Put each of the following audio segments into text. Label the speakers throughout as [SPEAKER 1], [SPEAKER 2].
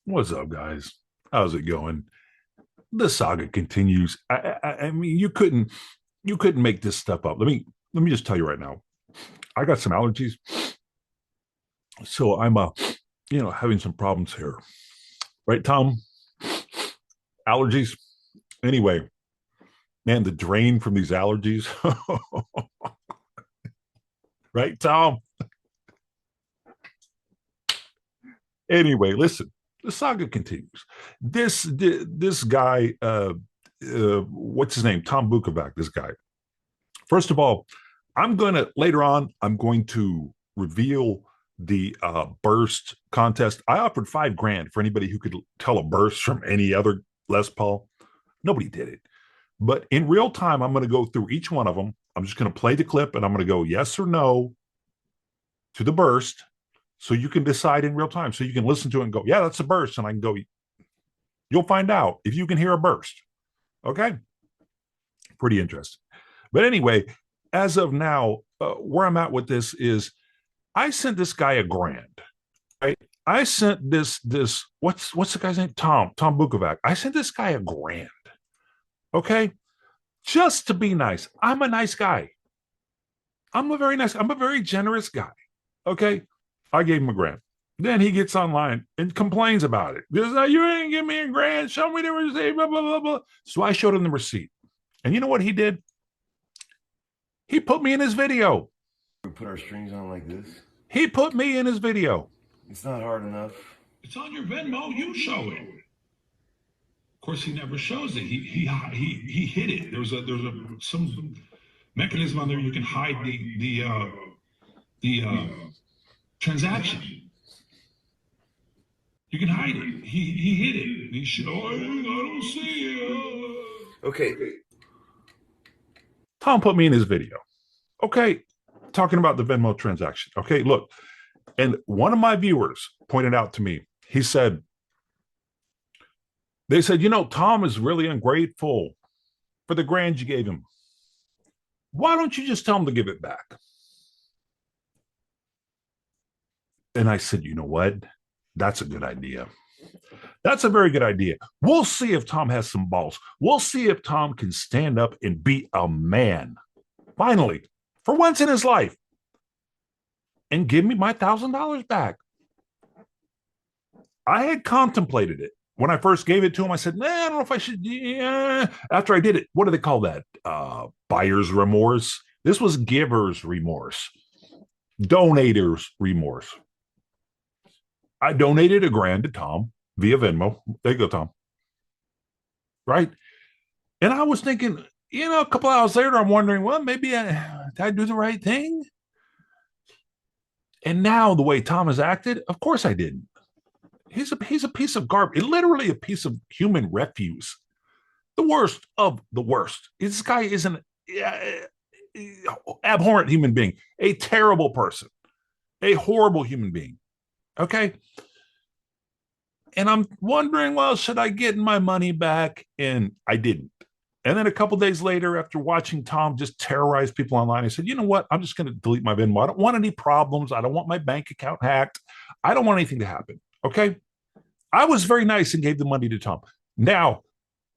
[SPEAKER 1] What's up, guys? How's it going? The saga continues. I mean, you couldn't make this stuff up. Let me just tell you right now. I got some allergies, so I'm having some problems here. Right, Tom? Allergies. Anyway, man, the drain from these allergies. Right, Tom? Anyway, listen. The saga continues. This guy, what's his name? Tom Bukovac. This guy. First of all, I'm going to reveal the burst contest. I offered $5,000 for anybody who could tell a burst from any other Les Paul. Nobody did it. But in real time, I'm going to go through each one of them. I'm just going to play the clip and I'm going to go yes or no to the burst. So you can decide in real time. So you can listen to it and go, yeah, that's a burst. And I can go, you'll find out if you can hear a burst. Okay. Pretty interesting. But anyway, as of now, where I'm at with this is I sent this guy $1,000. Right? I sent this, what's the guy's name? Tom Bukovac. I sent this guy $1,000. Okay. Just to be nice. I'm a nice guy. I'm a very generous guy. Okay. I gave him $1,000. Then he gets online and complains about it. Because you didn't give me $1,000. Show me the receipt, blah, blah, blah, blah. So I showed him the receipt. And you know what he did? He put me in his video.
[SPEAKER 2] We put our strings on like this.
[SPEAKER 1] He put me in his video.
[SPEAKER 2] It's not hard enough.
[SPEAKER 3] It's on your Venmo. You show it. Of course, he never shows it. He hid it. There's some mechanism on there you can hide the transaction. You can hide it. He hid it. He should. Oh, I don't see it.
[SPEAKER 2] Okay.
[SPEAKER 1] Tom put me in his video. Okay, talking about the Venmo transaction. Okay, look, and one of my viewers pointed out to me. They said, Tom is really ungrateful for the $1,000 you gave him. Why don't you just tell him to give it back? And I said, you know what? That's a good idea. That's a very good idea. We'll see if Tom has some balls. We'll see if Tom can stand up and be a man. Finally, for once in his life. And give me my $1,000 back. I had contemplated it. When I first gave it to him, I said, I don't know if I should. Yeah. After I did it, what do they call that? Buyer's remorse. This was giver's remorse. Donator's remorse. I donated $1,000 to Tom via Venmo. There you go, Tom. Right? And I was thinking, a couple hours later, I'm wondering, well, maybe Did I do the right thing? And now the way Tom has acted, of course I didn't. He's a piece of garbage, literally a piece of human refuse. The worst of the worst. This guy is an abhorrent human being, a terrible person, a horrible human being. Okay. And I'm wondering, well, should I get my money back? And I didn't. And then a couple days later, after watching Tom just terrorize people online, I said, you know what? I'm just going to delete my Venmo. I don't want any problems. I don't want my bank account hacked. I don't want anything to happen. Okay. I was very nice and gave the money to Tom. Now,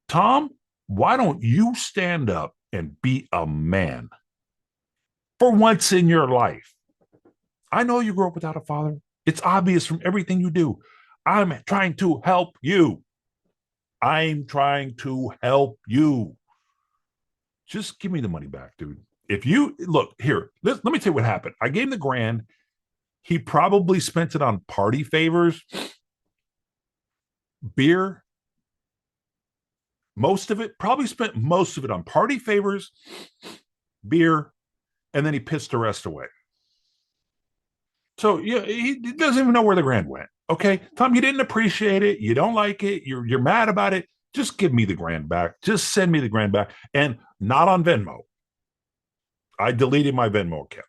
[SPEAKER 1] Tom, why don't you stand up and be a man for once in your life? I know you grew up without a father. It's obvious from everything you do. I'm trying to help you. I'm trying to help you. Just give me the money back, dude. If you look here, let me tell you what happened. I gave him the grand. He probably spent it on party favors, beer. Probably spent most of it on party favors, beer, and then he pissed the rest away. So yeah, he doesn't even know where the grand went. Okay, Tom, you didn't appreciate it. You don't like it. You're mad about it. Just give me the grand back. Just send me the grand back, and not on Venmo. I deleted my Venmo account.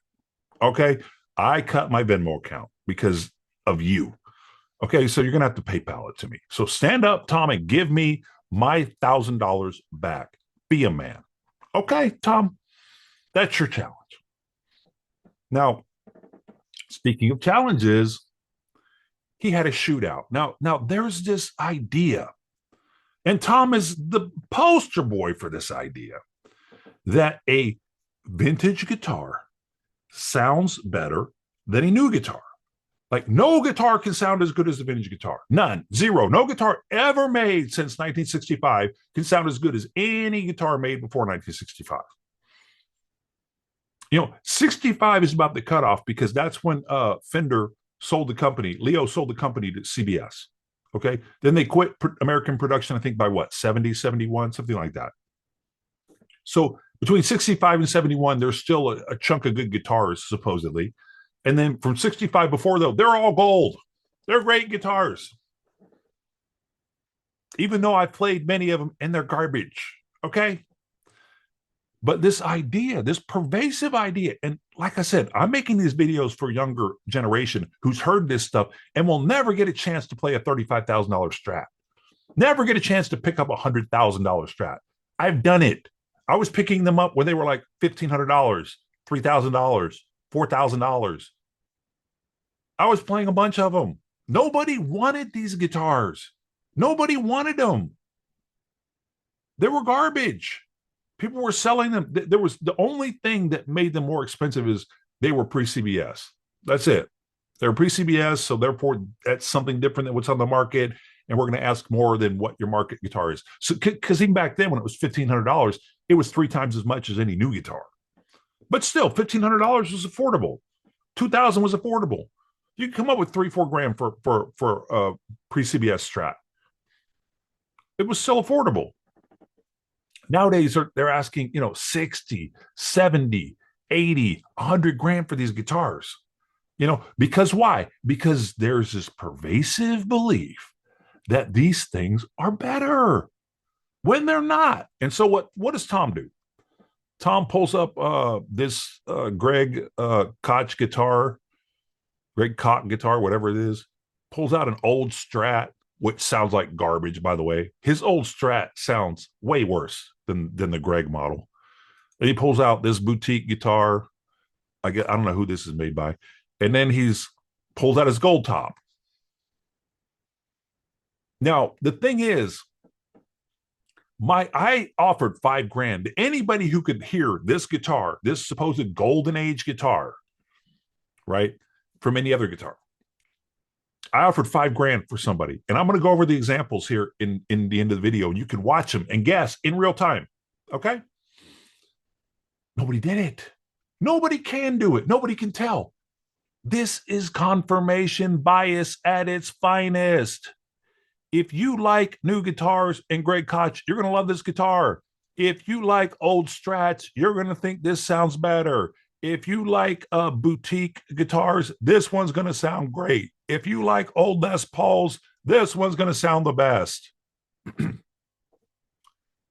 [SPEAKER 1] Okay, I cut my Venmo account because of you. Okay, so you're gonna have to PayPal it to me. So stand up, Tom, and give me my $1,000 back. Be a man. Okay, Tom, that's your challenge. Now, speaking of challenges, he had a shootout. Now there's this idea, and Tom is the poster boy for this idea, that a vintage guitar sounds better than a new guitar. Like no guitar can sound as good as the vintage guitar. None. Zero. No guitar ever made since 1965 can sound as good as any guitar made before 1965. 65 is about the cutoff because that's when Fender sold the company. Leo sold the company to CBS. Okay. Then they quit American production, I think by what, 70, 71, something like that. So between 65 and 71, there's still a chunk of good guitars, supposedly. And then from 65 before, though, they're all gold. They're great guitars. Even though I've played many of them and they're garbage. Okay. But this idea, this pervasive idea, and like I said, I'm making these videos for younger generation who's heard this stuff and will never get a chance to play a $35,000 Strat. Never get a chance to pick up a $100,000 Strat. I've done it. I was picking them up when they were like $1,500, $3,000, $4,000. I was playing a bunch of them. Nobody wanted these guitars. Nobody wanted them. They were garbage. People were selling them. There was the only thing that made them more expensive is they were pre-CBS. That's it. They're pre-CBS, so therefore that's something different than what's on the market, and we're going to ask more than what your market guitar is. So, because even back then when it was $1,500, it was 3 times as much as any new guitar. But still, $1,500 was affordable. $2,000 was affordable. You can come up with $3-4 grand for a pre-CBS Strat. It was still affordable. Nowadays, they're asking, 60, 70, 80, 100 grand for these guitars. Because why? Because there's this pervasive belief that these things are better when they're not. And so what does Tom do? Tom pulls up this Greg Koch guitar, Greg Koch guitar, whatever it is, pulls out an old Strat, which sounds like garbage, by the way. His old Strat sounds way worse than the Greg model. And he pulls out this boutique guitar. I don't know who this is made by. And then he's pulls out his gold top. Now, the thing is, I offered $5 grand to anybody who could hear this guitar, this supposed golden age guitar, right, from any other guitar. I offered $5 grand for somebody, and I'm going to go over the examples here in the end of the video, and you can watch them and guess in real time. Okay? Nobody did it. Nobody can do it. Nobody can tell. This is confirmation bias at its finest. If you like new guitars and Greg Koch, you're going to love this guitar. If you like old Strats, you're going to think this sounds better. If you like boutique guitars, this one's going to sound great. If you like old Les Pauls, this one's going to sound the best.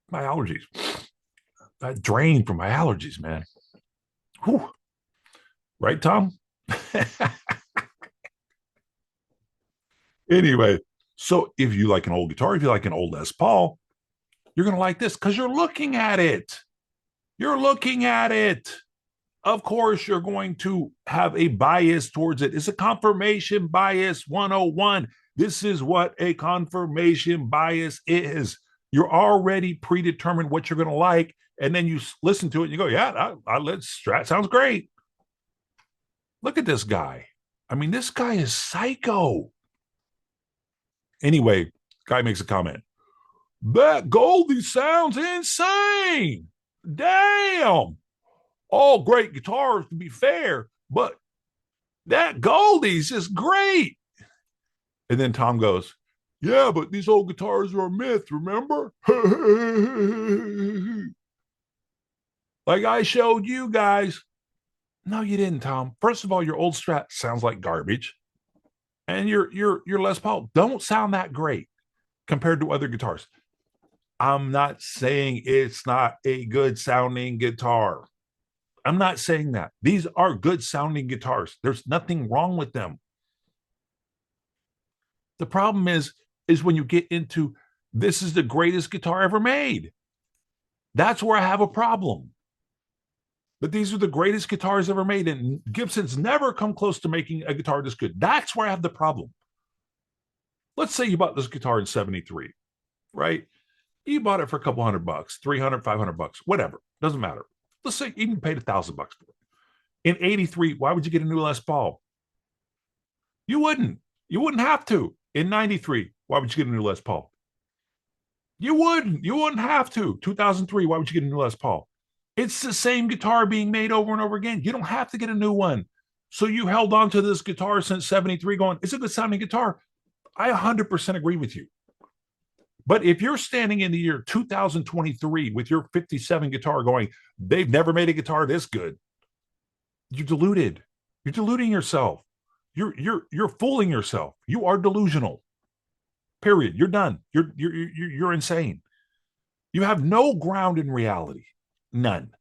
[SPEAKER 1] My allergies. I drained from my allergies, man. Whew. Right, Tom? Anyway, so if you like an old guitar, if you like an old Les Paul, you're going to like this because you're looking at it. You're looking at it. Of course, you're going to have a bias towards it. It's a confirmation bias 101. This is what a confirmation bias is. You're already predetermined what you're going to like, and then you listen to it and you go, yeah, Strat sounds great. Look at this guy. I mean, this guy is psycho. Anyway, guy makes a comment. That Goldie sounds insane. Damn. All great guitars, to be fair, but that Goldie's just great. And then Tom goes, yeah, but these old guitars are a myth, remember? Like I showed you guys. No, you didn't, Tom. First of all, your old Strat sounds like garbage. And your Les Paul don't sound that great compared to other guitars. I'm not saying it's not a good sounding guitar. I'm not saying that. These are good sounding guitars. There's nothing wrong with them. The problem is when you get into this is the greatest guitar ever made. That's where I have a problem. But these are the greatest guitars ever made, and Gibson's never come close to making a guitar this good. That's where I have the problem. Let's say you bought this guitar in 73, right? You bought it for a couple $100, 300, 500 bucks, whatever. Doesn't matter. Let's say you even paid $1,000 for it. In 83, why would you get a new Les Paul? You wouldn't. You wouldn't have to. In 93, why would you get a new Les Paul? You wouldn't. You wouldn't have to. 2003, why would you get a new Les Paul? It's the same guitar being made over and over again. You don't have to get a new one. So you held on to this guitar since 73 going, it's a good sounding guitar. I 100% agree with you. But if you're standing in the year 2023 with your 57 guitar going, they've never made a guitar this good, you're deluded. You're deluding yourself. You're fooling yourself. You are delusional. Period. You're done. You're insane. You have no ground in reality. None.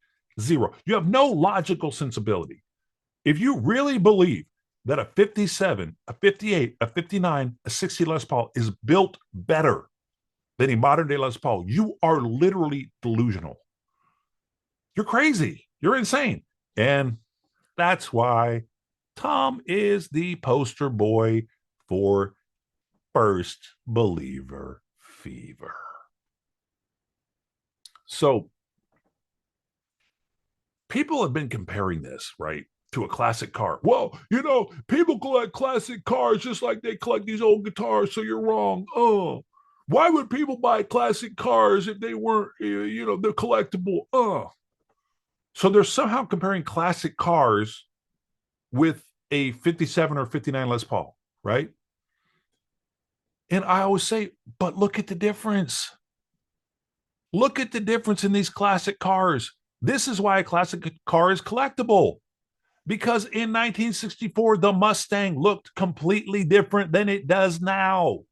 [SPEAKER 1] Zero. You have no logical sensibility. If you really believe that a 57, a 58, a 59, a 60 Les Paul is built better than a modern day Les Paul, you are literally delusional. You're crazy. You're insane. And that's why Tom is the poster boy for first believer fever. So people have been comparing this, right, to a classic car. Well, people collect classic cars just like they collect these old guitars, so you're wrong. Oh, why would people buy classic cars if they weren't, they're collectible? So they're somehow comparing classic cars with a 57 or 59 Les Paul, right? And I always say, but look at the difference. Look at the difference in these classic cars. This is why a classic car is collectible. Because in 1964, the Mustang looked completely different than it does now.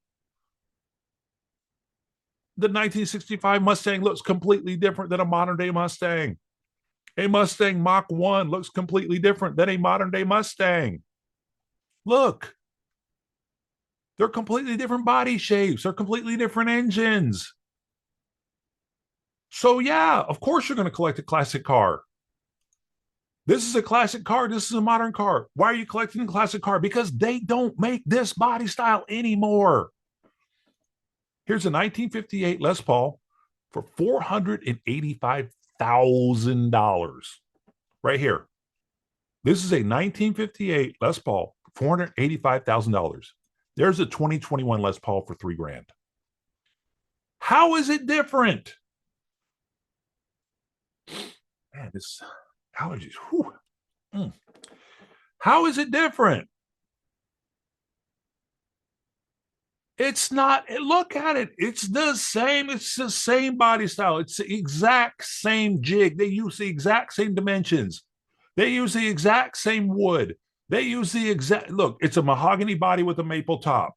[SPEAKER 1] The 1965 Mustang looks completely different than a modern day Mustang. A Mustang Mach 1 looks completely different than a modern day Mustang. Look, they're completely different body shapes. They're completely different engines. So yeah, of course you're going to collect a classic car. This is a classic car. This is a modern car. Why are you collecting a classic car? Because they don't make this body style anymore. Here's a 1958 Les Paul for $485,000. Right here. This is a 1958 Les Paul for $485,000. There's a 2021 Les Paul for $3,000. How is it different? Man, this allergies. How is it different? It's not. Look at it. It's the same. It's the same body style. It's the exact same jig. They use the exact same dimensions. They use the exact same wood. They use the exact look. It's a mahogany body with a maple top.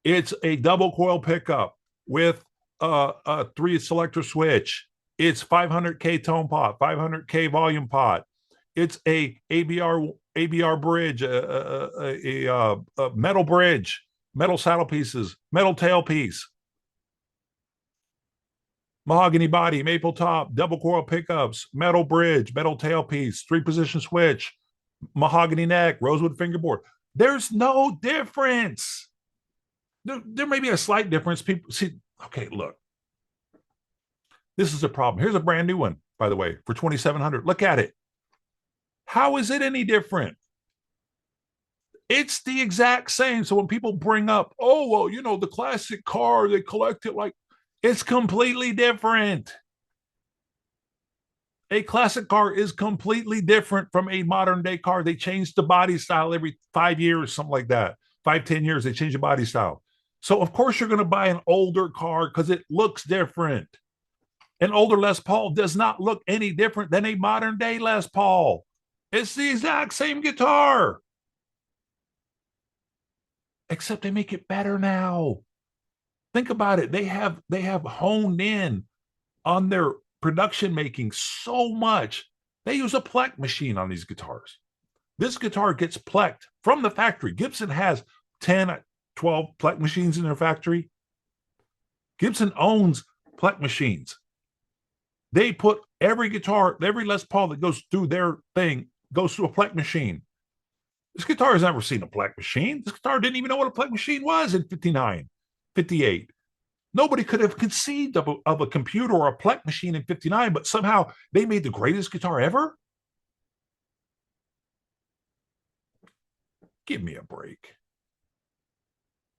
[SPEAKER 1] It's a double coil pickup with a three selector switch. It's 500K tone pot, 500K volume pot. It's a ABR bridge, a metal bridge, metal saddle pieces, metal tailpiece, mahogany body, maple top, double coil pickups, metal bridge, metal tailpiece, three position switch, mahogany neck, rosewood fingerboard. There's no difference. There may be a slight difference. People see, okay, look, this is a problem. Here's a brand new one, by the way, for 2,700. Look at it. How is it any different? It's the exact same. So when people bring up, oh, well, you know, the classic car, they collect it like, it's completely different. A classic car is completely different from a modern day car. They change the body style every 5 years, something like that. 5-10 years, they change the body style. So of course you're going to buy an older car because it looks different. An older Les Paul does not look any different than a modern day Les Paul. It's the exact same guitar. Except they make it better now. Think about it. They have honed in on their production making so much. They use a Plek machine on these guitars. This guitar gets plecked from the factory. Gibson has 10, 12 Plek machines in their factory. Gibson owns Plek machines. They put every guitar, every Les Paul that goes through their thing goes through a Plek machine. This guitar has never seen a Plek machine. This guitar didn't even know what a Plek machine was in 59, 58. Nobody could have conceived of a computer or a Plek machine in 59, but somehow they made the greatest guitar ever? Give me a break.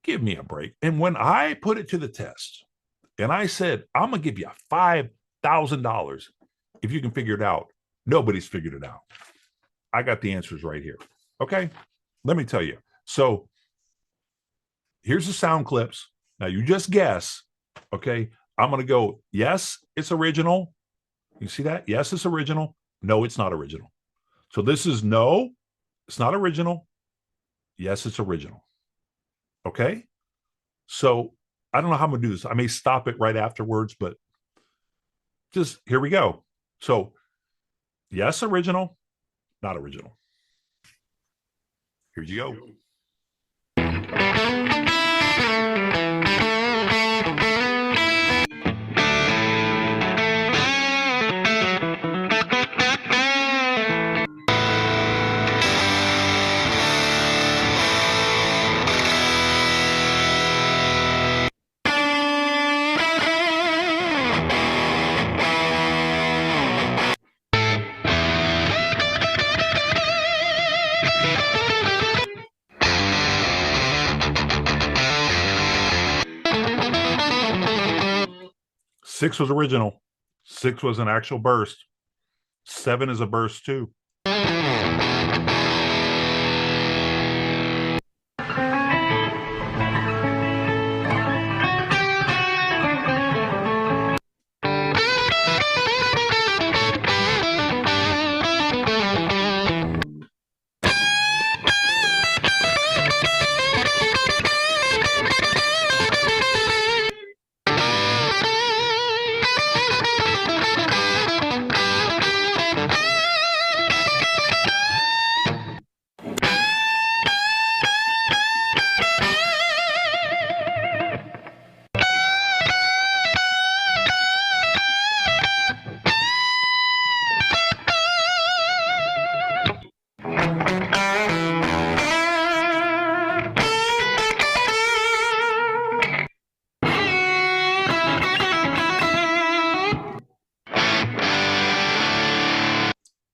[SPEAKER 1] Give me a break. And when I put it to the test, and I said, I'm going to give you $5,000 if you can figure it out, nobody's figured it out. I got the answers right here. Okay, let me tell you. So here's the sound clips. Now you just guess. Okay, I'm going to go, yes, it's original. You see that? Yes, it's original. No, it's not original. So this is no, it's not original. Yes, it's original. Okay, so I don't know how I'm going to do this. I may stop it right afterwards, but just here we go. So yes, original, not original. Here you go. Six was original. Six was an actual burst. 7 is a burst too.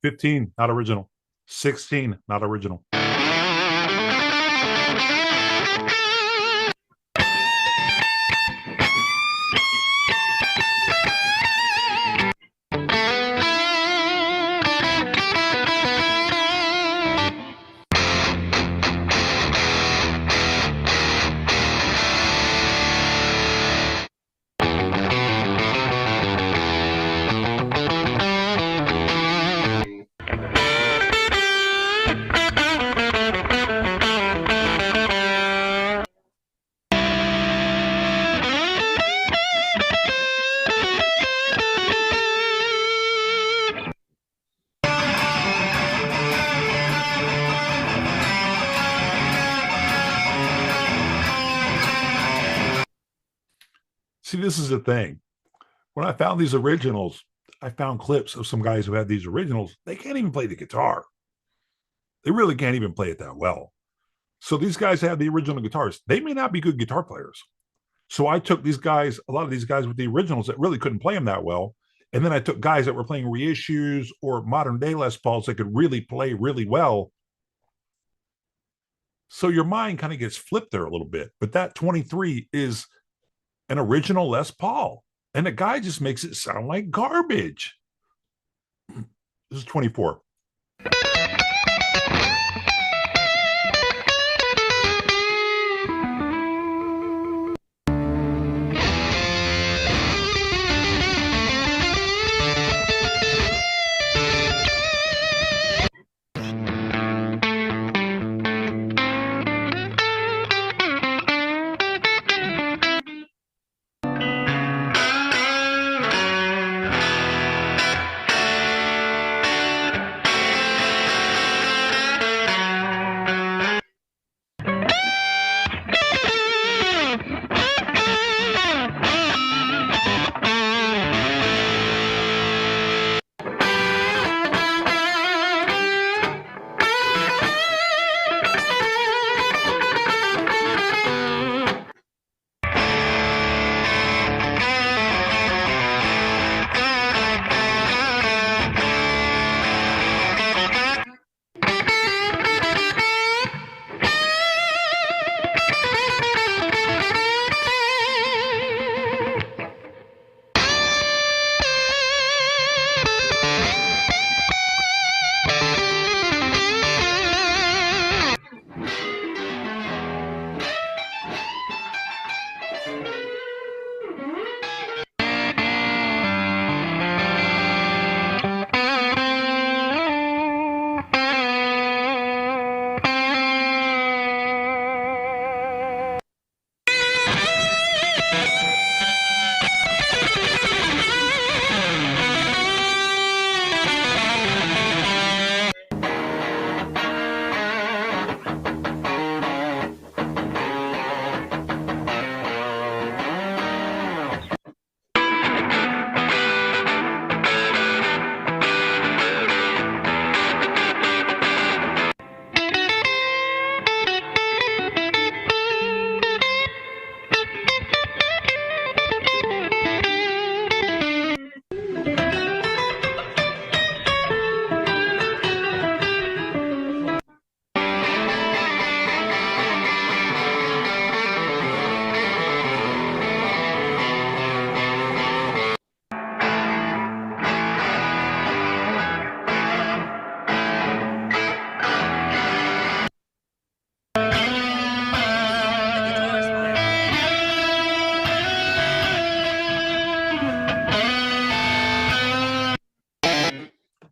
[SPEAKER 1] $15, not original. $16, not original. See, this is the thing. When I found these originals, I found clips of some guys who had these originals. They can't even play the guitar. They really can't even play it that well. So these guys have the original guitars. They may not be good guitar players. So I took these guys, a lot of these guys with the originals that really couldn't play them that well. And then I took guys that were playing reissues or modern day Les Pauls that could really play really well. So your mind kind of gets flipped there a little bit. But that 23 is an original Les Paul. And the guy just makes it sound like garbage. This is 24.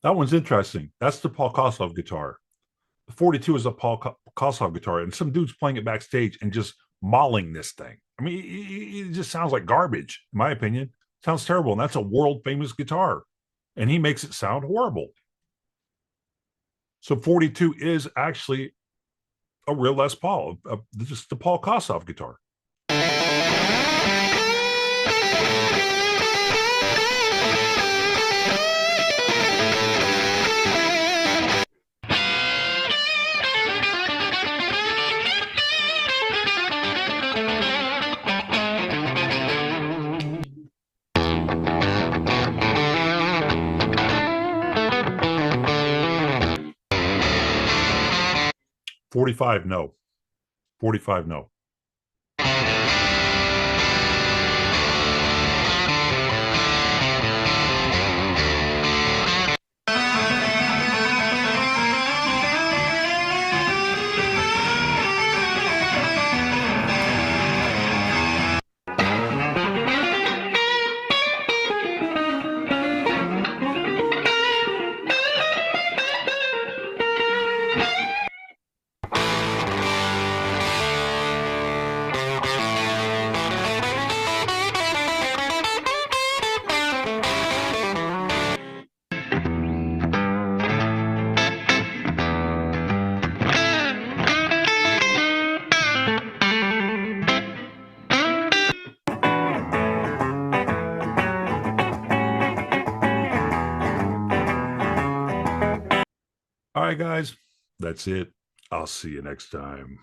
[SPEAKER 1] That one's interesting. That's the Paul Kossoff guitar. The 42 is a Paul Kossoff guitar, and some dude's playing it backstage and just mauling this thing. I mean, it just sounds like garbage, in my opinion. Sounds terrible, and that's a world famous guitar, and he makes it sound horrible. So 42 is actually a real Les Paul, just the Paul Kossoff guitar. $45, no. $45, no. All right, guys, that's it. I'll see you next time.